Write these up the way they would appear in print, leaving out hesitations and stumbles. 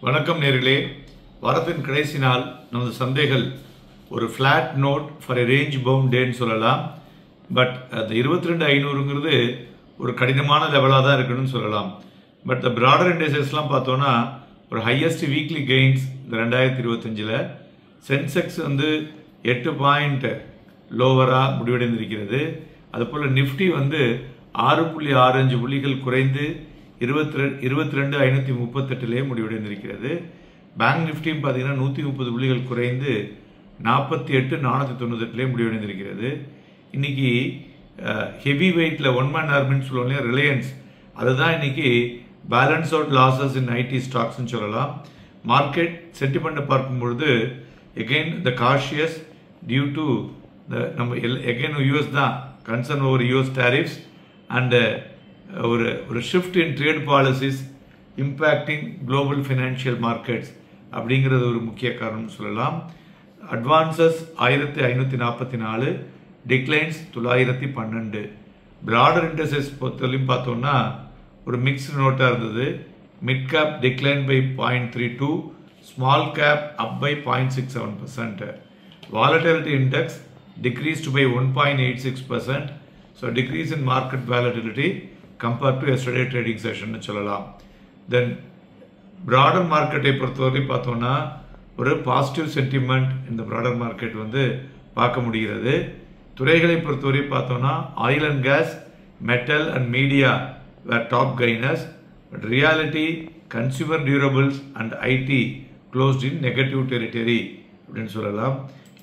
வணக்கம் நேர்களே. வாரத்தின் கடைசி நாள் நமது சந்தைகள் ஒரு flat note for a range bound டேன்னு சொல்லலாம். பட் அந்த 22,500ங்கிறது ஒரு கடினமான லெவலாக தான் இருக்குன்னு சொல்லலாம். பட் த ப்ராடர் இண்டெக்ஸஸ்லாம் பார்த்தோன்னா ஒரு ஹையஸ்ட் வீக்லி கெயின்ஸ் இந்த 2025 சென்செக்ஸ் 8 பாயிண்ட் லோவராக முடிவடைந்திருக்கிறது. அதுபோல் நிஃப்டி 6.65 புள்ளிகள் குறைந்து 22,538 முடிவடைந்திருக்கிறது. பேங்க் நிஃப்டியும் பார்த்தீங்கன்னா 130 புள்ளிகள் குறைந்து 48,498 முடிவடைந்திருக்கிறது. இன்னைக்கு ஹெவி வெயிட்ல ஒன் மேன் ஆர்மின்னு சொல்லுவோம், ரிலையன்ஸ், அதுதான் இன்னைக்கு balance out losses in IT ஸ்டாக்ஸ்ன்னு சொல்லலாம். மார்க்கெட் சென்டிமெண்ட்டை பார்க்கும்பொழுது again the cautious due to நம்ம எகெயின் யூஎஸ் தான் concern over US tariffs and ஒரு shift in trade policies impacting global financial markets அப்படிங்கிறது ஒரு முக்கிய காரணம் சொல்லலாம். Advances 1544, declines 912. ப்ராடர் இண்டெக்ஸஸ் பொறுத்தவரையும் பார்த்தோம்னா ஒரு மிக்ஸ்டு நோட்டாக இருந்தது. Mid cap decline by 0.32, small cap up by 0.67%. Volatility index decreased by 1.86%. So decrease in market volatility compared to yesterday trading session சொல்லலாம். Then broader market பொறுத்தவரை பார்த்தோம்னா ஒரு பாசிட்டிவ் சென்டிமெண்ட் இந்த broader market பார்க்க முடிகிறது. துறைகளை பொறுத்தவரை பார்த்தோம்னா oil and gas, metal and media were top gainers, but reality, consumer durables and IT closed in negative territory அப்படின்னு சொல்லலாம்.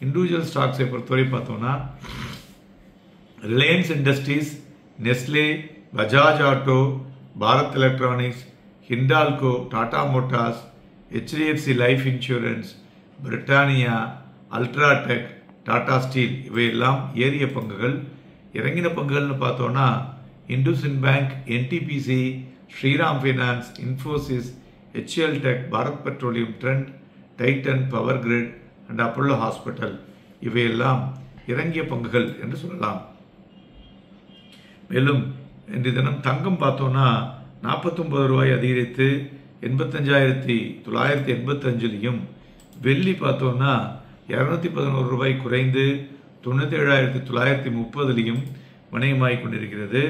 இண்டிவிஜுவல் ஸ்டாக்ஸை பொறுத்தவரை பார்த்தோம்னா Reliance Industries, Nestle, Bajaj Auto, Bharat Electronics, Hindalco, Tata Motors, HDFC Life Insurance, Britannia, UltraTech, Tata Steel இவையெல்லாம் ஏறிய பங்குகள். இறங்கின பங்குகள்னு பார்த்தோன்னா IndusInd Bank, NTPC, Shriram Finance, Infosys, HCL Tech, Bharat Petroleum, Trent, Titan, Power Grid and Apollo Hospital இவையெல்லாம் இறங்கிய பங்குகள் என்று சொல்லலாம். மேலும் இன்றைய தினம் தங்கம் பார்த்தோன்னா 49 ரூபாய் அதிகரித்து 85,985, வெள்ளி பார்த்தோன்னா 211 ரூபாய் குறைந்து 97,930 வணிகமாகிக் கொண்டிருக்கிறது.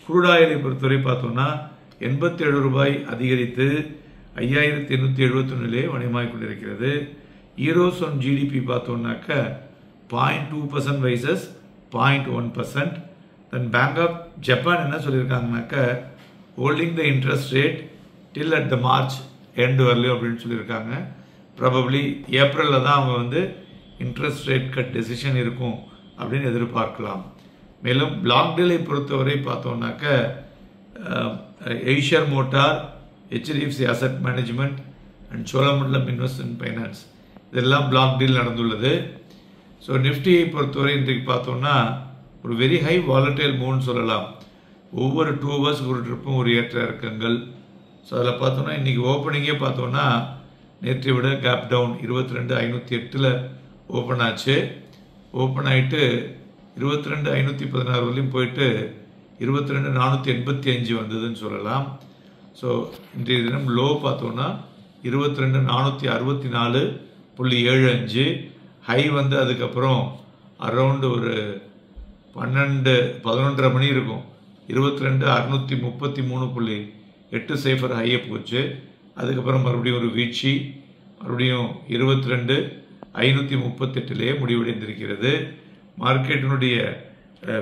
குரூடாயிலை பொறுத்தவரை பார்த்தோன்னா 87 ரூபாய் அதிகரித்து 5,871 வணிகமாகிக் கொண்டிருக்கிறது. ஈரோசோன் ஜிடிபி பார்த்தோம்னாக்க 0.2% versus 0.1%. Then Bank of Japan என்ன சொல்லியிருக்காங்கனாக்க holding the interest rate till at the March end வரலையும் அப்படின்னு சொல்லியிருக்காங்க. ப்ராபப்ளி ஏப்ரலில் தான் அவங்க இன்ட்ரெஸ்ட் ரேட் கட் டெசிஷன் இருக்கும் அப்படின்னு எதிர்பார்க்கலாம். மேலும் பிளாக் டீலை பொறுத்தவரை பார்த்தோம்னாக்க Eicher motor, HDFC asset management and Cholamandalam investment finance இதெல்லாம் பிளாக் டீல் நடந்துள்ளது. ஸோ நிஃப்டியை பொறுத்தவரை இன்றைக்கு பார்த்தோம்னா ஒரு வெரி ஹை வாலட்டைல் மூவ்னு சொல்லலாம். ஒவ்வொரு 2 hours ஒரு ட்ரிப்பும் ஒரு ஏற்ற இறக்கங்கள். ஸோ அதில் பார்த்தோம்னா இன்றைக்கி ஓப்பனிங்கே பார்த்தோம்னா நேற்றை விட கேப் டவுன் 22,508 ஓப்பன் ஆச்சு. ஓப்பன் ஆகிட்டு 22,516 வரலையும் போயிட்டு 22,485 வந்ததுன்னு சொல்லலாம். ஸோ இன்றைய தினம் லோ பார்த்தோம்னா 22,464.75, ஹை அதுக்கப்புறம் அரௌண்டு ஒரு 11:30 மணி இருக்கும் 22,633.80 ஹையை போச்சு. அதுக்கப்புறம் மறுபடியும் ஒரு வீழ்ச்சி, மறுபடியும் 22,538 முடிவடைந்திருக்கிறது. மார்க்கெட்டினுடைய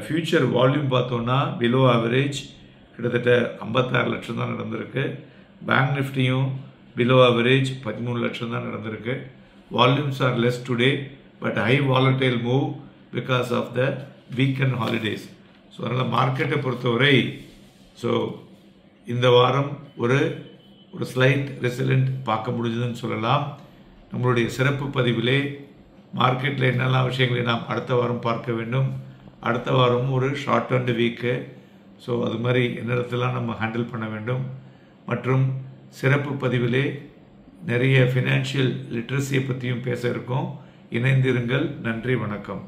ஃபியூச்சர் வால்யூம் பார்த்தோன்னா பிலோ ஆவரேஜ் கிட்டத்தட்ட 56 லட்சம் தான் நடந்திருக்கு. பேங்க் நிஃப்டியும் பிலோ ஆவரேஜ் 13 லட்சம் தான் நடந்திருக்கு. Volumes are less today, but high volatile move because of the weekend holidays. So அதனால் மார்க்கெட்டை பொறுத்தவரை இந்த வாரம் ஒரு ஸ்லைட் ரெசிலண்ட் பார்க்க முடிஞ்சதுன்னு சொல்லலாம். நம்மளுடைய சிறப்பு பதிவிலே மார்க்கெட்டில் என்னெல்லாம் விஷயங்களை நாம் அடுத்த வாரம் பார்க்க வேண்டும், அடுத்த வாரம் ஒரு ஷார்ட் அண்ட் வீக்கு, ஸோ அது மாதிரி என்னிடத்தெல்லாம் நம்ம ஹேண்டில் பண்ண வேண்டும் மற்றும் சிறப்பு பதிவிலே நிறைய ஃபினான்ஷியல் லிட்ரஸியை பற்றியும் பேச இருக்கோம். இணைந்திருங்கள். நன்றி, வணக்கம்.